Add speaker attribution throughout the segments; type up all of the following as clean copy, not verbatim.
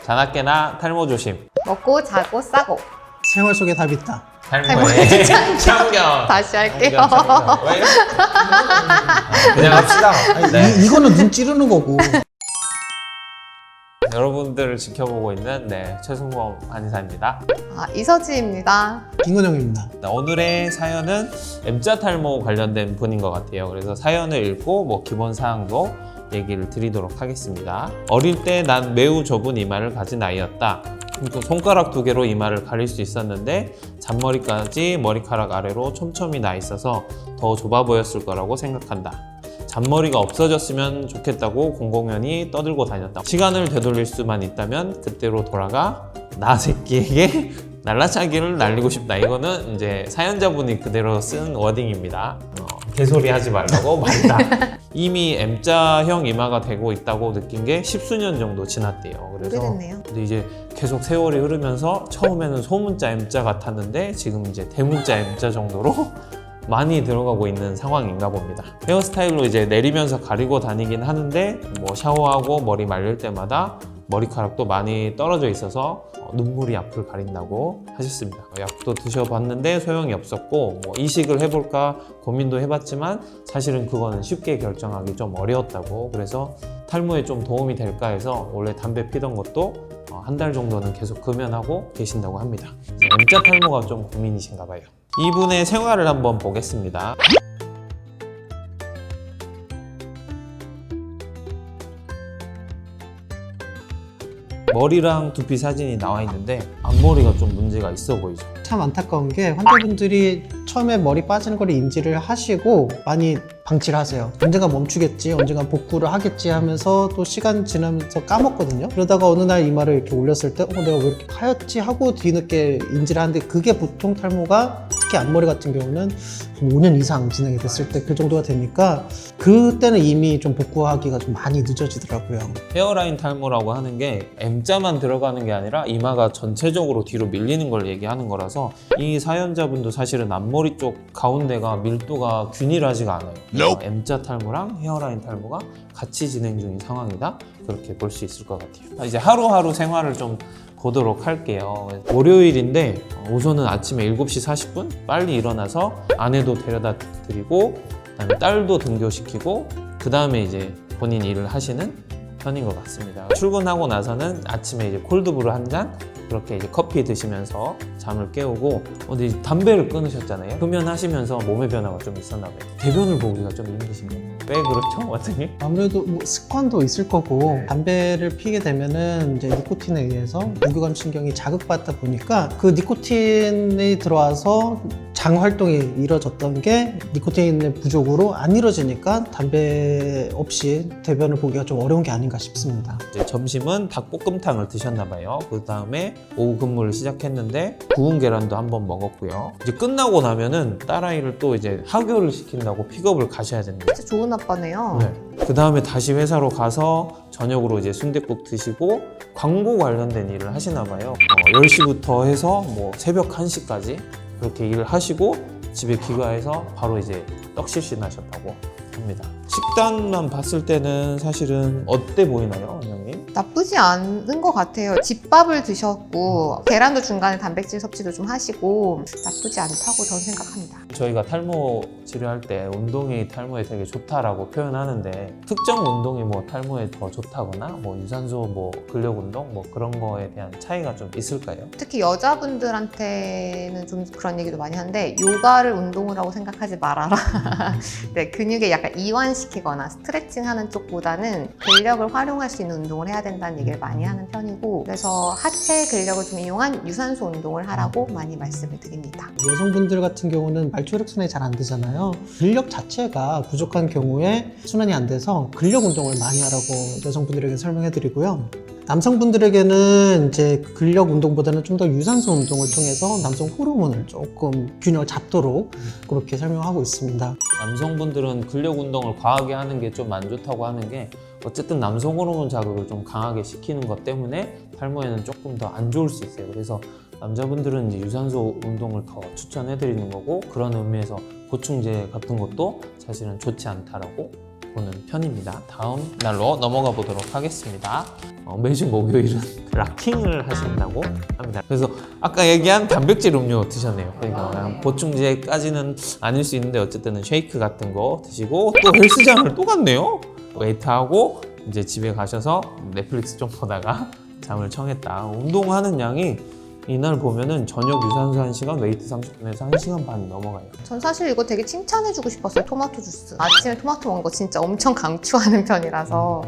Speaker 1: 자나깨나 탈모 조심.
Speaker 2: 먹고 자고 싸고.
Speaker 3: 생활 속에 답이 있다.
Speaker 1: 탈모의 참견.
Speaker 2: 다시 할게요.
Speaker 1: 참견. 왜? 그냥 합시다. 네.
Speaker 3: 이거는 눈 찌르는 거고.
Speaker 1: 여러분들을 지켜보고 있는 최승범 한의사입니다.
Speaker 2: 이서지입니다.
Speaker 3: 김건영입니다.
Speaker 1: 오늘의 사연은 M자 탈모 관련된 분인 것 같아요. 그래서 사연을 읽고 기본 사항도 얘기를 드리도록 하겠습니다. 어릴 때 난 매우 좁은 이마를 가진 아이였다. 손가락 2개로 이마를 가릴 수 있었는데 잔머리까지 머리카락 아래로 촘촘히 나 있어서 더 좁아 보였을 거라고 생각한다. 잔머리가 없어졌으면 좋겠다고 공공연히 떠들고 다녔다. 시간을 되돌릴 수만 있다면 그때로 돌아가 나 새끼에게 날라차기를 날리고 싶다. 이거는 이제 사연자분이 그대로 쓴 워딩입니다. 개소리 하지 말라고 말이다. 이미 M자형 이마가 되고 있다고 느낀 게 10수년 정도 지났대요. 그래서
Speaker 2: 오래됐네요.
Speaker 1: 근데 이제 계속 세월이 흐르면서 처음에는 소문자 M자 같았는데 지금 이제 대문자 M자 정도로 많이 들어가고 있는 상황인가 봅니다. 헤어스타일로 이제 내리면서 가리고 다니긴 하는데 샤워하고 머리 말릴 때마다 머리카락도 많이 떨어져 있어서 눈물이 앞을 가린다고 하셨습니다. 약도 드셔봤는데 소용이 없었고 이식을 해볼까 고민도 해봤지만 사실은 그거는 쉽게 결정하기 좀 어려웠다고, 그래서 탈모에 좀 도움이 될까 해서 원래 담배 피던 것도 한 달 정도는 계속 금연하고 계신다고 합니다. M자 탈모가 좀 고민이신가 봐요. 이분의 생활을 한번 보겠습니다. 머리랑 두피 사진이 나와 있는데 앞머리가 좀 문제가 있어 보이죠.
Speaker 3: 참 안타까운 게 환자분들이 처음에 머리 빠지는 걸 인지를 하시고 많이 방치를 하세요. 언젠가 멈추겠지, 언젠가 복구를 하겠지 하면서 또 시간 지나면서 까먹거든요. 그러다가 어느 날 이마를 이렇게 올렸을 때 내가 왜 이렇게 하얗지 하고 뒤늦게 인지를 하는데, 그게 보통 탈모가 특히 앞머리 같은 경우는 5년 이상 진행이 됐을 때 그 정도가 되니까 그때는 이미 좀 복구하기가 좀 많이 늦어지더라고요.
Speaker 1: 헤어라인 탈모라고 하는 게 M자만 들어가는 게 아니라 이마가 전체적으로 뒤로 밀리는 걸 얘기하는 거라서 이 사연자분도 사실은 앞머리 쪽 가운데가 밀도가 균일하지가 않아요. M자 탈모랑 헤어라인 탈모가 같이 진행 중인 상황이다, 그렇게 볼 수 있을 것 같아요. 이제 하루하루 생활을 좀 보도록 할게요. 월요일인데 우선은 아침에 7시 40분 빨리 일어나서 아내도 데려다 드리고 그다음에 딸도 등교시키고 그 다음에 이제 본인 일을 하시는 편인 것 같습니다. 출근하고 나서는 아침에 이제 콜드브루 한 잔, 그렇게 이제 커피 드시면서 잠을 깨우고, 근데 담배를 끊으셨잖아요. 흡연하시면서 몸의 변화가 좀 있었나 봐요. 대변을 보기가 좀 힘드신 거예요. 왜 그렇죠, 원장님?
Speaker 3: 아무래도 습관도 있을 거고, 담배를 피게 되면은 이제 니코틴에 의해서 무교감 신경이 자극받다 보니까 그 니코틴이 들어와서 장 활동이 이루어졌던 게 니코틴의 부족으로 안 이루어지니까 담배 없이 대변을 보기가 좀 어려운 게 아닌가 싶습니다.
Speaker 1: 이제 점심은 닭볶음탕을 드셨나 봐요. 그 다음에 오후 근무를 시작했는데 구운 계란도 한번 먹었고요. 이제 끝나고 나면은 딸아이를 또 이제 하교를 시킨다고 픽업을 가셔야 됩니다.
Speaker 2: 진짜 좋은 아빠네요.
Speaker 1: 그 다음에 다시 회사로 가서 저녁으로 이제 순댓국 드시고 광고 관련된 일을 하시나 봐요. 10시부터 해서 새벽 1시까지 그렇게 일을 하시고 집에 귀가해서 바로 이제 떡실신하셨다고 합니다. 식단만 봤을 때는 사실은 어때 보이나요, 원장님?
Speaker 2: 나쁘지 않은 것 같아요. 집밥을 드셨고 계란도 중간에 단백질 섭취도 좀 하시고 나쁘지 않다고 저는 생각합니다.
Speaker 1: 저희가 탈모 치료할 때 운동이 탈모에 되게 좋다라고 표현하는데 특정 운동이 탈모에 더 좋다거나 유산소 근력 운동 그런 거에 대한 차이가 좀 있을까요?
Speaker 2: 특히 여자분들한테는 좀 그런 얘기도 많이 하는데 요가를 운동이라고 생각하지 말아라. 네, 근육에 약간 이완시키거나 스트레칭하는 쪽보다는 근력을 활용할 수 있는 운동을 해야 된다는 얘기를 많이 하는 편이고, 그래서 하체 근력을 좀 이용한 유산소 운동을 하라고 많이 말씀을 드립니다.
Speaker 3: 여성분들 같은 경우는 말초혈액순환이 잘 안 되잖아요. 근력 자체가 부족한 경우에 순환이 안 돼서 근력 운동을 많이 하라고 여성분들에게 설명해 드리고요. 남성분들에게는 이제 근력 운동보다는 좀 더 유산소 운동을 통해서 남성 호르몬을 조금 균형을 잡도록 그렇게 설명하고 있습니다.
Speaker 1: 남성분들은 근력 운동을 과하게 하는 게 좀 안 좋다고 하는 게 어쨌든 남성 호르몬 자극을 좀 강하게 시키는 것 때문에 탈모에는 조금 더 안 좋을 수 있어요. 그래서 남자분들은 이제 유산소 운동을 더 추천해 드리는 거고, 그런 의미에서 보충제 같은 것도 사실은 좋지 않다라고 보는 편입니다. 다음 날로 넘어가 보도록 하겠습니다. 매주 목요일은 락킹을 하신다고 합니다. 그래서 아까 얘기한 단백질 음료 드셨네요. 그러니까 보충제까지는 아닐 수 있는데 어쨌든 쉐이크 같은 거 드시고 또 헬스장을 또 갔네요. 웨이트하고 이제 집에 가셔서 넷플릭스 좀 보다가 잠을 청했다. 운동하는 양이 이날 보면은 저녁 유산소 1시간, 웨이트 30분에서 1시간 반이 넘어가요.
Speaker 2: 전 사실 이거 되게 칭찬해주고 싶었어요. 토마토 주스. 아침에 토마토 먹는 거 진짜 엄청 강추하는 편이라서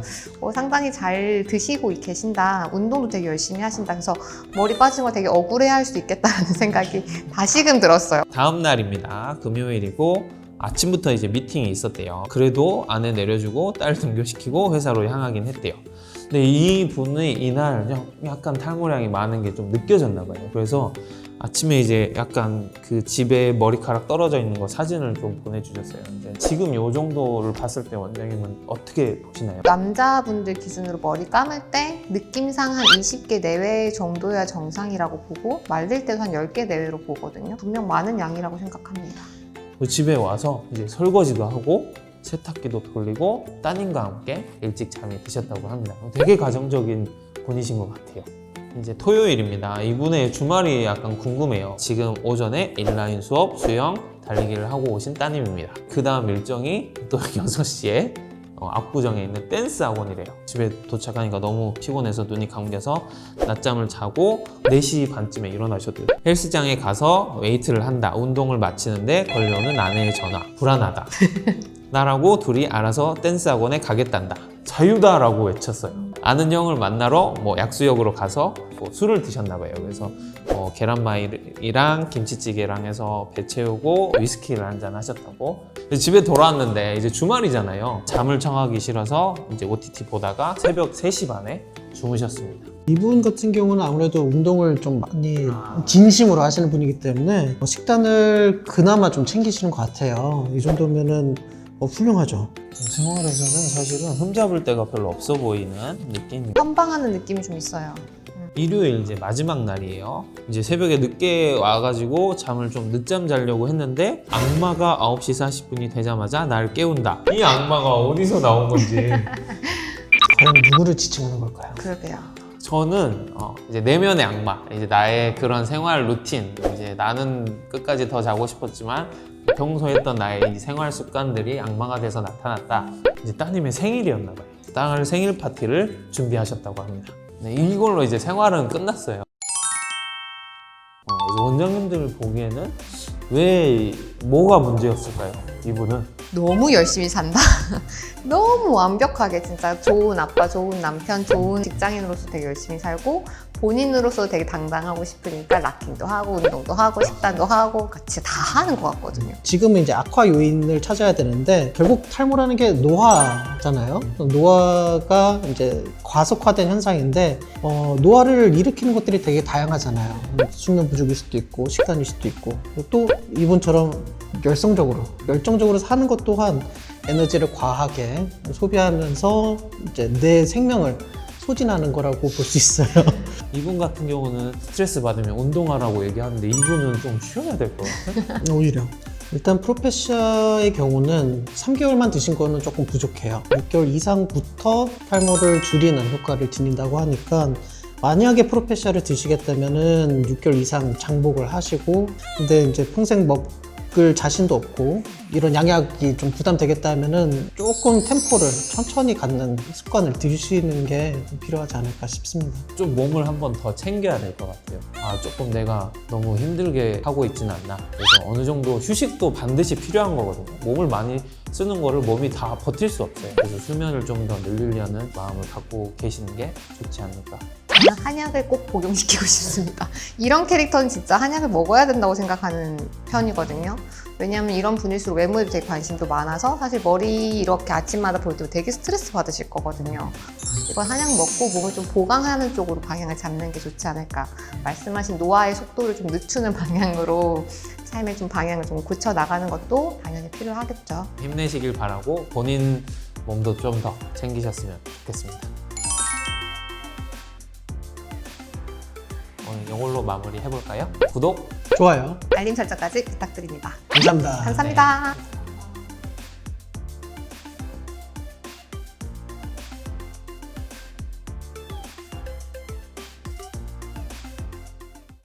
Speaker 2: 상당히 잘 드시고 계신다. 운동도 되게 열심히 하신다. 그래서 머리 빠진 거 되게 억울해할 수 있겠다는 생각이 다시금 들었어요.
Speaker 1: 다음 날입니다. 금요일이고 아침부터 이제 미팅이 있었대요. 그래도 아내 내려주고 딸 등교시키고 회사로 향하긴 했대요. 근데 이 분이 이날 약간 탈모량이 많은 게 좀 느껴졌나 봐요. 그래서 아침에 이제 약간 그 집에 머리카락 떨어져 있는 거 사진을 좀 보내주셨어요. 이제 지금 요 정도를 봤을 때 원장님은 어떻게 보시나요?
Speaker 2: 남자분들 기준으로 머리 감을 때 느낌상 한 20개 내외 정도야 정상이라고 보고 말릴 때도 한 10개 내외로 보거든요. 분명 많은 양이라고 생각합니다.
Speaker 1: 집에 와서 이제 설거지도 하고 세탁기도 돌리고 따님과 함께 일찍 잠이 드셨다고 합니다. 되게 가정적인 분이신 것 같아요. 이제 토요일입니다. 이분의 주말이 약간 궁금해요. 지금 오전에 인라인 수업, 수영, 달리기를 하고 오신 따님입니다. 그 다음 일정이 또 6시에 압구정에 있는 댄스 학원이래요. 집에 도착하니까 너무 피곤해서 눈이 감겨서 낮잠을 자고 4시 반쯤에 일어나셨대요. 헬스장에 가서 웨이트를 한다. 운동을 마치는데 걸려오는 아내의 전화. 불안하다. 나라고 둘이 알아서 댄스 학원에 가겠단다. 자유다라고 외쳤어요. 아는 형을 만나러 약수역으로 가서 술을 드셨나 봐요. 그래서 계란말이랑 김치찌개랑 해서 배 채우고 위스키를 한잔 하셨다고. 집에 돌아왔는데 이제 주말이잖아요. 잠을 청하기 싫어서 이제 OTT 보다가 새벽 3시 반에 주무셨습니다.
Speaker 3: 이분 같은 경우는 아무래도 운동을 좀 많이 진심으로 하시는 분이기 때문에 식단을 그나마 좀 챙기시는 것 같아요. 이 정도면은 훌륭하죠.
Speaker 1: 생활에서는 사실은 흠잡을 데가 별로 없어 보이는 느낌입니다.
Speaker 2: 선방하는 느낌이 좀 있어요.
Speaker 1: 일요일 이제 마지막 날이에요. 이제 새벽에 늦게 와가지고 잠을 좀 늦잠 자려고 했는데 악마가 9시 40분이 되자마자 날 깨운다. 이 악마가 어디서 나온 건지.
Speaker 3: 과연 누구를 지칭하는 걸까요?
Speaker 2: 그러게요.
Speaker 1: 저는 이제 내면의 악마, 이제 나의 그런 생활 루틴, 이제 나는 끝까지 더 자고 싶었지만 평소에 했던 나의 이 생활 습관들이 악마가 돼서 나타났다. 이제 따님의 생일이었나 봐요. 딸 생일 파티를 준비하셨다고 합니다. 네, 이걸로 이제 생활은 끝났어요. 그래서 원장님들 보기에는 뭐가 문제였을까요? 이분은
Speaker 2: 너무 열심히 산다. 너무 완벽하게 진짜 좋은 아빠, 좋은 남편, 좋은 직장인으로서 되게 열심히 살고 본인으로서 되게 당당하고 싶으니까 락킹도 하고 운동도 하고 식단도 하고 같이 다 하는 것 같거든요.
Speaker 3: 지금은 이제 악화 요인을 찾아야 되는데 결국 탈모라는 게 노화잖아요. 노화가 이제 과속화된 현상인데 노화를 일으키는 것들이 되게 다양하잖아요. 수면 부족일 수도 있고 식단일 수도 있고 또 이분처럼 열정적으로 사는 것 또한 에너지를 과하게 소비하면서 이제 내 생명을 소진하는 거라고 볼 수 있어요.
Speaker 1: 이분 같은 경우는 스트레스 받으면 운동하라고 얘기하는데 이분은 좀 쉬어야 될 것 같아요.
Speaker 3: 오히려 일단 프로페시아의 경우는 3개월만 드신 거는 조금 부족해요. 6개월 이상부터 탈모를 줄이는 효과를 지닌다고 하니까 만약에 프로페시아를 드시겠다면은 6개월 이상 장복을 하시고 근데 이제 평생 먹을 자신도 없고 이런 양약이 좀 부담되겠다 하면은 조금 템포를 천천히 갖는 습관을 들이시는 게 좀 필요하지 않을까 싶습니다.
Speaker 1: 좀 몸을 한번 더 챙겨야 될 것 같아요. 조금 내가 너무 힘들게 하고 있지는 않나. 그래서 어느 정도 휴식도 반드시 필요한 거거든요. 몸을 많이 쓰는 거를 몸이 다 버틸 수 없어요. 그래서 수면을 좀 더 늘리려는 마음을 갖고 계시는 게 좋지 않을까.
Speaker 2: 저는 한약을 꼭 복용시키고 싶습니다. 이런 캐릭터는 진짜 한약을 먹어야 된다고 생각하는 편이거든요. 왜냐하면 이런 분일수록 외모에 되게 관심도 많아서 사실 머리 이렇게 아침마다 볼 때 되게 스트레스 받으실 거거든요. 이건 한약 먹고 몸을 좀 보강하는 쪽으로 방향을 잡는 게 좋지 않을까. 말씀하신 노화의 속도를 좀 늦추는 방향으로 삶의 좀 방향을 좀 고쳐 나가는 것도 당연히 필요하겠죠.
Speaker 1: 힘내시길 바라고 본인 몸도 좀 더 챙기셨으면 좋겠습니다. 오늘 이걸로 마무리 해볼까요? 구독,
Speaker 3: 좋아요.
Speaker 2: 알림 설정까지 부탁드립니다.
Speaker 3: 감사합니다.
Speaker 2: 감사합니다.